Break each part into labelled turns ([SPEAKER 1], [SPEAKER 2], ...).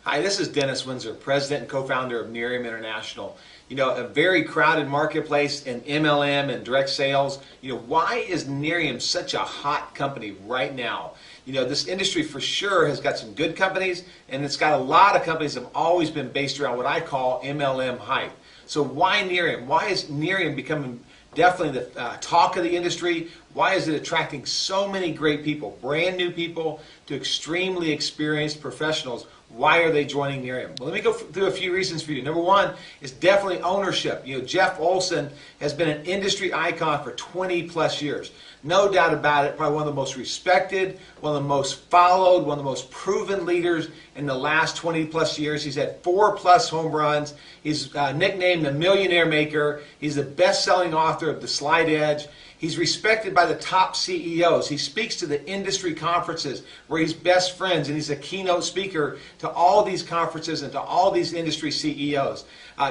[SPEAKER 1] Hi, this is Dennis Windsor, President and co-founder of Nerium International. You know, a very crowded marketplace in MLM and direct sales. You know, why is Nerium such a hot company right now? You know, this industry for sure has got some good companies, and it's got a lot of companies that have always been based around what I call MLM hype. So why Nerium? Why is Nerium becoming definitely the talk of the industry? Why is it attracting so many great people, brand new people to extremely experienced professionals? Why are they joining Nerium? Well, let me go through a few reasons for you. Number one is definitely ownership. You know, Jeff Olson has been an industry icon for 20 plus years. No doubt about it, probably one of the most respected, one of the most followed, one of the most proven leaders in the last 20 plus years. He's had 4+ home runs. He's nicknamed the Millionaire Maker. He's the best-selling author of The Slide Edge. He's respected by the top CEOs. He speaks to the industry conferences where he's best friends, and he's a keynote speaker to all these conferences and to all these industry CEOs.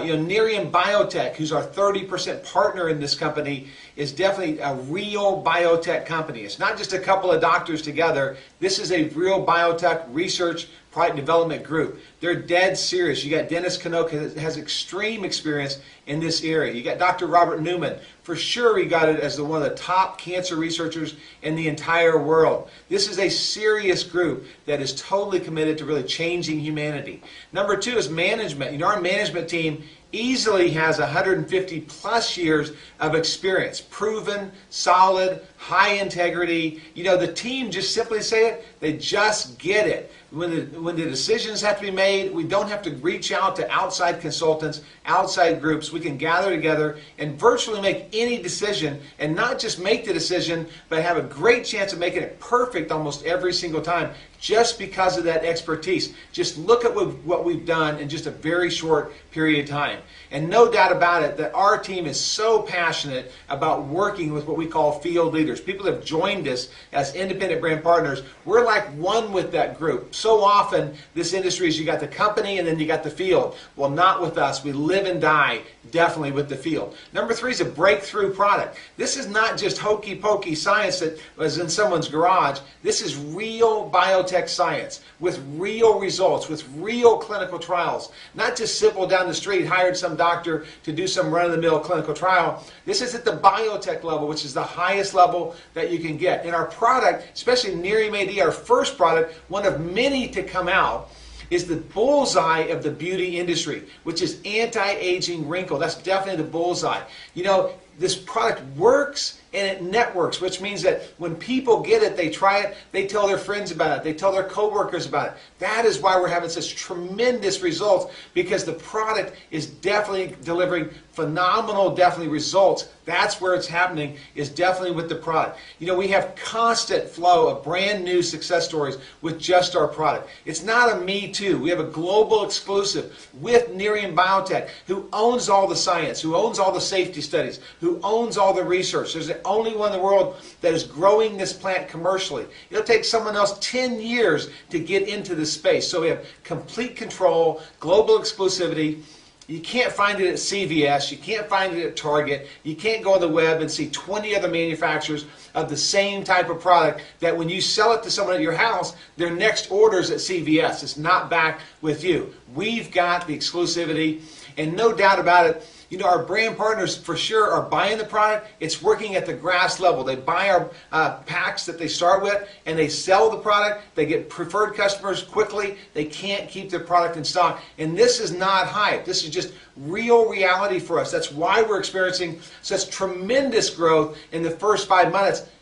[SPEAKER 1] You know, Nerium Biotech, who's our 30% partner in this company, is definitely a real biotech company. It's not just a couple of doctors together. This is a real biotech research product development group. They're dead serious. You got Dennis Knoke, who has extreme experience in this area. You got Dr. Robert Newman. For sure, he got it as one of the top cancer researchers in the entire world. This is a serious group that is totally committed to really changing humanity. Number two is management. You know, our management team easily has 150 plus years of experience, proven, solid, high integrity. You know, the team, just simply say it, they just get it. When the decisions have to be made, we don't have to reach out to outside consultants, outside groups. We can gather together and virtually make any decision, and not just make the decision, but have a great chance of making it perfect almost every single time, just because of that expertise. Just look at what we've done in just a very short period of time. And no doubt about it that our team is so passionate about working with what we call field leaders. People have joined us as independent brand partners. We're like one with that group. So often, this industry is you got the company and then you got the field. Well, not with us. We live and die definitely with the field. Number three is a breakthrough product. This is not just hokey pokey science that was in someone's garage. This is real biotech science with real results, with real clinical trials. Not just simple down the street, hired some doctor to do some run-of-the-mill clinical trial. This is at the biotech level, which is the highest level that you can get. And our product, especially Nerium AD, our first product, one of many to come out, is the bullseye of the beauty industry, which is anti-aging wrinkle. That's definitely the bullseye. You know, this product works and it networks, which means that when people get it, they try it, they tell their friends about it, they tell their coworkers about it. That is why we're having such tremendous results, because the product is definitely delivering phenomenal, results. That's where it's happening, is definitely with the product. You know, we have constant flow of brand new success stories with just our product. It's not a me too. We have a global exclusive with Nerium Biotech, who owns all the science, who owns all the safety studies, who owns all the research. There's the only one in the world that is growing this plant commercially. It'll take someone else 10 years to get into this space. So we have complete control, global exclusivity. You can't find it at CVS, you can't find it at Target, you can't go on the web and see 20 other manufacturers of the same type of product that when you sell it to someone at your house, their next order is at CVS. It's not back with you. We've got the exclusivity, and no doubt about it, you know, our brand partners for sure are buying the product. It's working at the grass level. They buy our packs that they start with, and they sell the product. They get preferred customers quickly. They can't keep their product in stock. And this is not hype. This is just real reality for us. That's why we're experiencing such tremendous growth in the first 5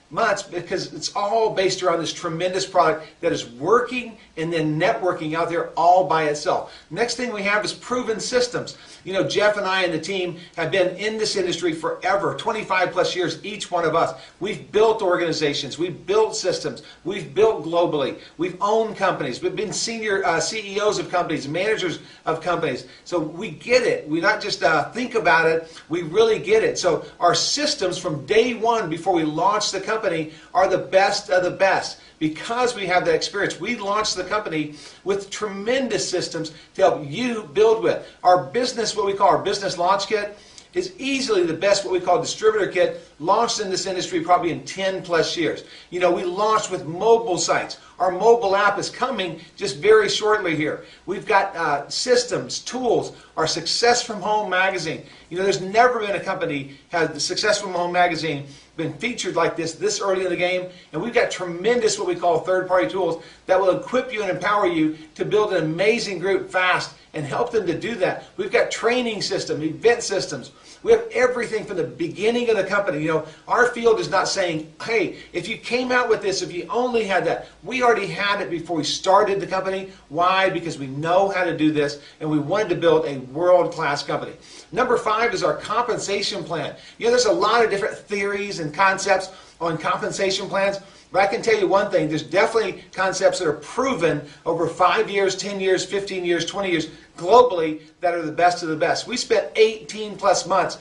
[SPEAKER 1] months, because it's all based around this tremendous product that is working and then networking out there all by itself. Next thing we have is proven systems. You know, Jeff and I and the team have been in this industry forever, 25 plus years, each one of us. We've built organizations, we've built systems, we've built globally, we've owned companies, we've been senior CEOs of companies, managers of companies. So we get it. We not just think about it, we really get it. So our systems from day one before we launch the company are the best of the best. Because we have that experience, we launched the company with tremendous systems to help you build with. Our business, what we call our business launch kit, is easily the best what we call distributor kit launched in this industry probably in 10 plus years. You know, we launched with mobile sites. Our mobile app is coming just very shortly here. We've got systems, tools, our Success from Home magazine. You know, there's never been a company had the Success from Home magazine been featured like this early in the game, and we've got tremendous what we call third-party tools that will equip you and empower you to build an amazing group fast and help them to do that. We've got training systems, event systems. We have everything from the beginning of the company. You know, our field is not saying, hey, if you came out with this, if you only had that. We already had it before we started the company. Why? Because we know how to do this, and we wanted to build a world-class company. Number 5 is our compensation plan. You know, there's a lot of different theories and concepts on compensation plans. But I can tell you one thing, there's definitely concepts that are proven over 5 years, 10 years, 15 years, 20 years globally that are the best of the best. We spent 18 plus months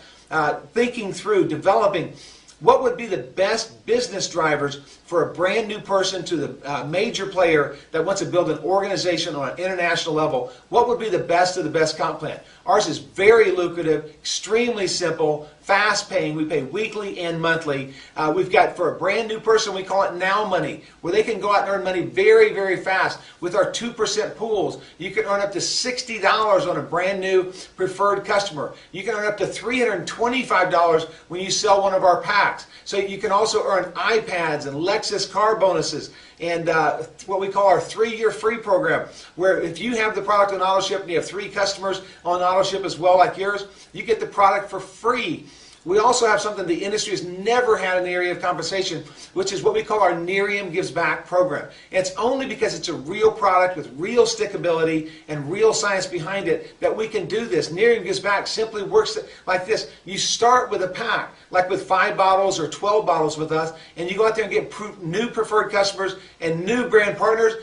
[SPEAKER 1] thinking through, developing what would be the best business drivers for a brand new person to the major player that wants to build an organization on an international level. What would be the best of the best comp plan? Ours is very lucrative, extremely simple, fast paying. We pay weekly and monthly. We've got, for a brand new person, we call it Now Money, where they can go out and earn money very, very fast. With our 2% pools, you can earn up to $60 on a brand new preferred customer. You can earn up to $325 when you sell one of our packs. So you can also earn iPads and Lexus car bonuses, and what we call our 3-year free program, where if you have the product on AutoShip and you have 3 customers on AutoShip as well like yours, you get the product for free. We also have something the industry has never had in the area of compensation, which is what we call our Nerium Gives Back program. And it's only because it's a real product with real stickability and real science behind it that we can do this. Nerium Gives Back simply works like this. You start with a pack, like with 5 bottles or 12 bottles with us, and you go out there and get new preferred customers and new brand partners.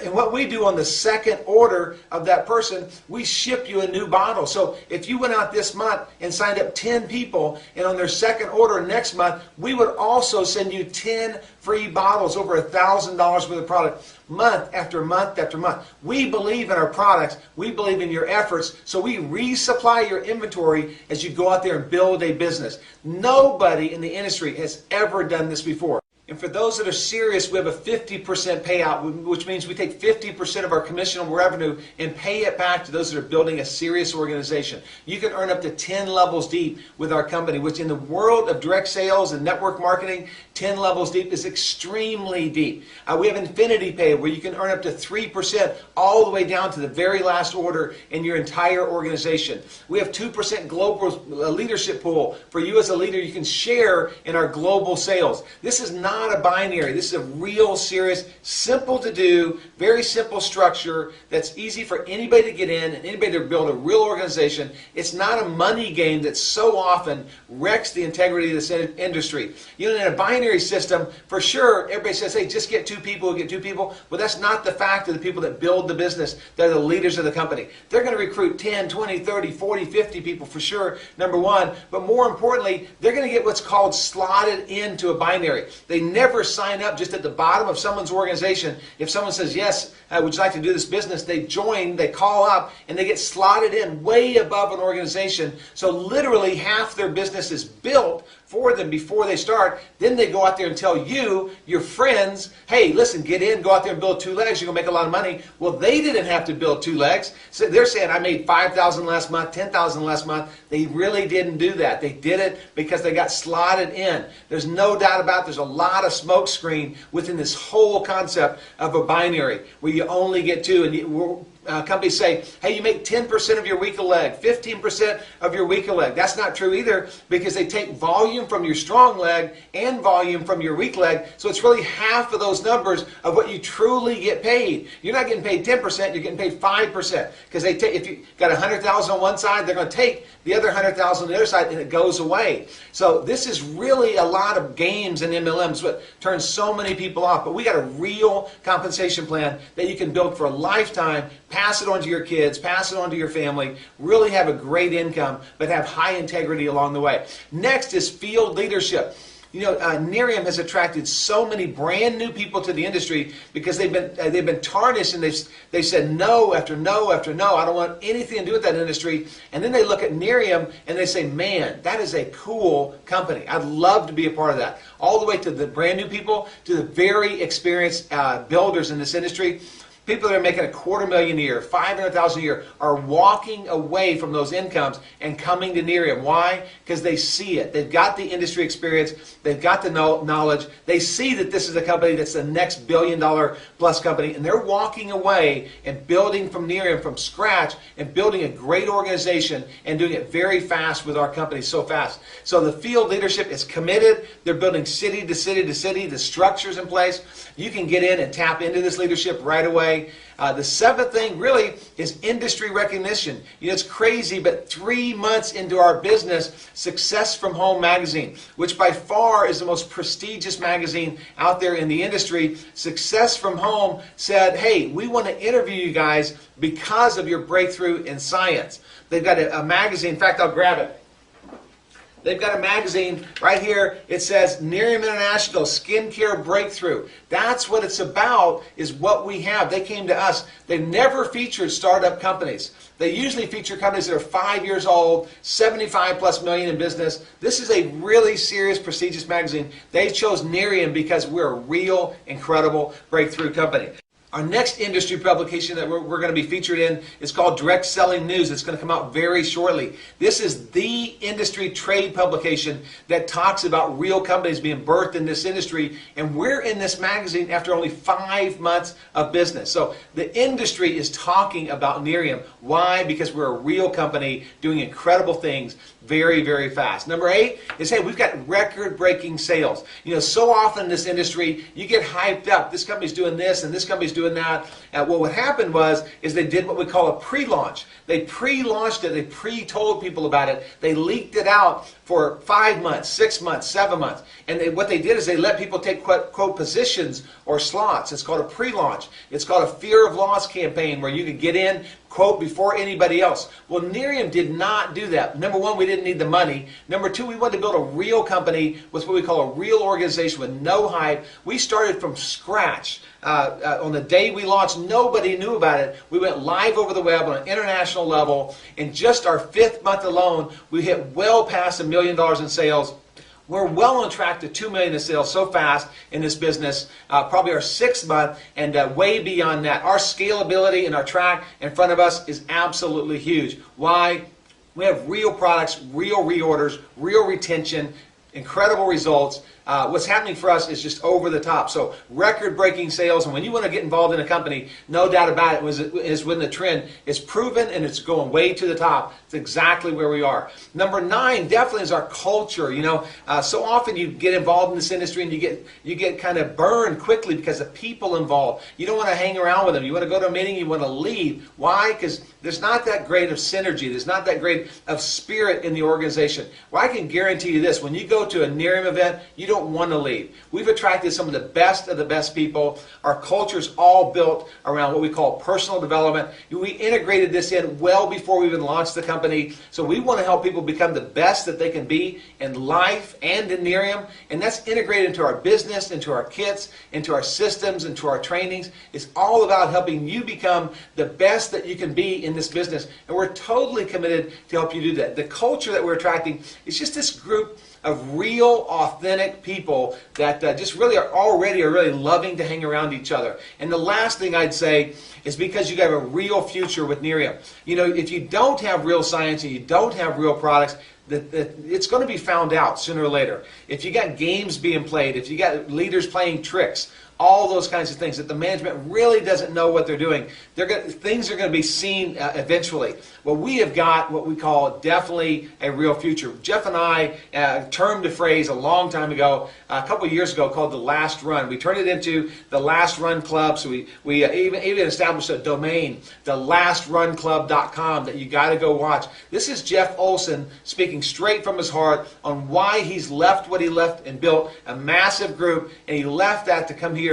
[SPEAKER 1] And what we do on the second order of that person, we ship you a new bottle. So if you went out this month and signed up 10 people, and on their second order next month, we would also send you 10 free bottles, over $1,000 worth of product, month after month after month. We believe in our products. We believe in your efforts. So we resupply your inventory as you go out there and build a business. Nobody in the industry has ever done this before. And for those that are serious, we have a 50% payout, which means we take 50% of our commissionable revenue and pay it back to those that are building a serious organization. You can earn up to 10 levels deep with our company, which in the world of direct sales and network marketing, 10 levels deep is extremely deep. We have Infinity Pay, where you can earn up to 3% all the way down to the very last order in your entire organization. We have 2% global leadership pool. For you as a leader, you can share in our global sales. This is not a binary. This is a real serious, simple to do, very simple structure that's easy for anybody to get in and anybody to build a real organization. It's not a money game that so often wrecks the integrity of this industry. You know, in a binary system, for sure, everybody says, hey, just get 2 people, get 2 people. Well, that's not the fact of the people that build the business. They're the leaders of the company. They're going to recruit 10, 20, 30, 40, 50 people for sure, number one. But more importantly, they're going to get what's called slotted into a binary. They never sign up just at the bottom of someone's organization. If someone says, yes, would you like to do this business, they join, they call up, and they get slotted in way above an organization. So literally half their business is built for them before they start. Then they go out there and tell you, your friends, hey, listen, get in, go out there and build 2 legs, you're going to make a lot of money. Well, they didn't have to build 2 legs. So they're saying, I made $5,000 last month, $10,000 last month. They really didn't do that. They did it because they got slotted in. There's no doubt about it. There's a lot of smoke screen within this whole concept of a binary where you only get 2. And companies say, hey, you make 10% of your weaker leg, 15% of your weaker leg. That's not true either, because they take volume from your strong leg and volume from your weak leg. So it's really half of those numbers of what you truly get paid. You're not getting paid 10%, you're getting paid 5%. Because they take, if you got 100,000 on one side, they're going to take the other 100,000 on the other side, and it goes away. So this is really a lot of games and MLMs, what turns so many people off. But we got a real compensation plan that you can build for a lifetime. Pass it on to your kids, pass it on to your family, really have a great income, but have high integrity along the way. Next is field leadership. You know, Nerium has attracted so many brand new people to the industry because they've been tarnished, and they've said no after no after no. I don't want anything to do with that industry. And then they look at Nerium and they say, man, that is a cool company. I'd love to be a part of that. All the way to the brand new people, to the very experienced builders in this industry. People that are making $250,000 a year, $500,000 a year, are walking away from those incomes and coming to Nerium. Why? Because they see it. They've got the industry experience. They've got the knowledge. They see that this is a company that's the next billion-dollar-plus company, and they're walking away and building from Nerium from scratch and building a great organization and doing it very fast with our company, so fast. So the field leadership is committed. They're building city to city to city. The structure's in place. You can get in and tap into this leadership right away. The seventh thing really is industry recognition. You know, it's crazy, but 3 months into our business, Success from Home magazine, which by far is the most prestigious magazine out there in the industry, Success from Home said, hey, we want to interview you guys because of your breakthrough in science. They've got a magazine. In fact, I'll grab it. They've got a magazine right here. It says Nerium International Skincare Breakthrough. That's what it's about, is what we have. They came to us. They've never featured startup companies. They usually feature companies that are 5 years old, 75+ million in business. This is a really serious, prestigious magazine. They chose Nerium because we're a real, incredible breakthrough company. Our next industry publication that we're going to be featured in is called Direct Selling News. It's going to come out very shortly. This is the industry trade publication that talks about real companies being birthed in this industry, and we're in this magazine after only 5 months of business. So the industry is talking about Nerium. Why? Because we're a real company doing incredible things very, very fast. Number 8 is, hey, we've got record-breaking sales. You know, so often in this industry, you get hyped up. This company's doing this and this company's doing that. Well, what happened is they did what we call a pre-launch. They pre-launched it. They pre-told people about it. They leaked it out for 5 months, 6 months, 7 months. And what they did is they let people take, quote, positions or slots. It's called a pre-launch. It's called a fear of loss campaign, where you could get in, quote, before anybody else. Well, Nerium did not do that. Number 1, we didn't need the money. Number 2, we wanted to build a real company with what we call a real organization with no hype. We started from scratch. On the day we launched, nobody knew about it. We went live over the web on an international level. In just our 5th month alone, we hit well past $1 million in sales. We're well on track to $2 million in sales so fast in this business, probably our 6th month, and way beyond that. Our scalability and our track in front of us is absolutely huge. Why? We have real products, real reorders, real retention, incredible results. What's happening for us is just over the top. So record-breaking sales, and when you want to get involved in a company, no doubt about it, is when the trend is proven and it's going way to the top. It's exactly where we are. Number 9 definitely is our culture. You know, so often you get involved in this industry and you get kind of burned quickly because of people involved. You don't want to hang around with them. You want to go to a meeting, you want to leave. Why? Because there's not that great of synergy. There's not that great of spirit in the organization. Well, I can guarantee you this: when you go to a Nerium event, you don't want to leave. We've attracted some of the best people. Our culture is all built around what we call personal development. We integrated this in well before we even launched the company. So we want to help people become the best that they can be in life and in Nerium. And that's integrated into our business, into our kits, into our systems, into our trainings. It's all about helping you become the best that you can be in this business. And we're totally committed to help you do that. The culture that we're attracting is just this group of real, authentic people that just really are really loving to hang around each other. And the last thing I'd say is, because you have a real future with Nerium. You know, if you don't have real science and you don't have real products, it's going to be found out sooner or later. If you got games being played, if you got leaders playing tricks, all those kinds of things that the management really doesn't know what they're doing, things are going to be seen eventually. Well, we have got what we call definitely a real future. Jeff and I termed a phrase a long time ago, a couple of years ago, called the Last Run. We turned it into the Last Run Club. So we even established a domain, thelastrun.club.com, that you got to go watch. This is Jeff Olson speaking straight from his heart on why he's left what he left and built a massive group, and he left that to come here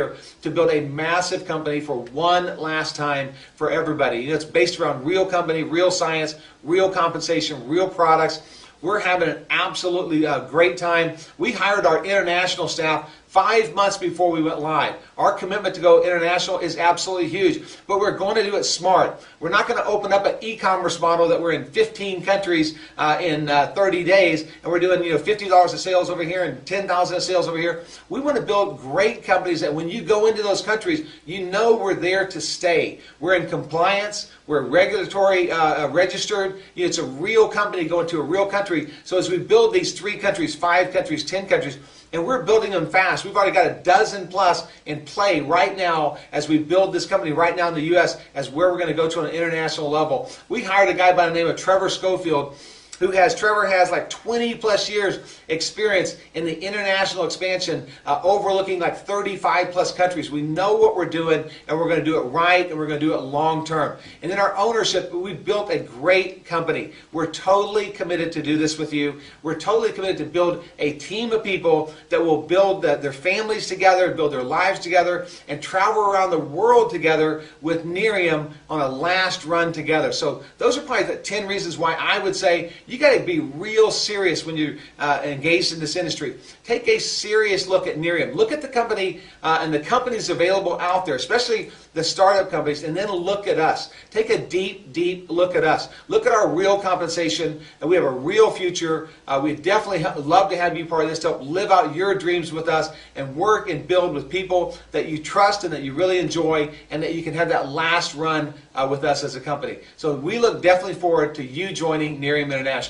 [SPEAKER 1] to build a massive company for one last time for everybody. You know, it's based around real company, real science, real compensation, real products. We're having an absolutely great time. We hired our international staff 5 months before we went live. Our commitment to go international is absolutely huge, but we're going to do it smart. We're not going to open up an e-commerce model that we're in 15 countries in 30 days, and we're doing $50 of sales over here and $10,000 of sales over here. We want to build great companies that when you go into those countries, you know we're there to stay. We're in compliance. We're regulatory registered. It's a real company going to a real country. So as we build these 3 countries, 5 countries, 10 countries, and we're building them fast. We've already got a dozen plus in play right now as we build this company right now in the U.S. as where we're going to go to on an international level. We hired a guy by the name of Trevor Schofield, Trevor has like 20 plus years experience in the international expansion, overlooking like 35 plus countries. We know what we're doing, and we're going to do it right, and we're going to do it long term. And then our ownership, we've built a great company. We're totally committed to do this with you. We're totally committed to build a team of people that will build their families together, build their lives together, and travel around the world together with Nerium on a last run together. So those are probably the 10 reasons why I would say you got to be real serious when you're engaged in this industry. Take a serious look at Nerium. Look at the company and the companies available out there, especially the startup companies, and then look at us. Take a deep, deep look at us. Look at our real compensation, and we have a real future. We definitely love to have you part of this to help live out your dreams with us and work and build with people that you trust and that you really enjoy, and that you can have that last run with us as a company. So we look definitely forward to you joining Nerium International.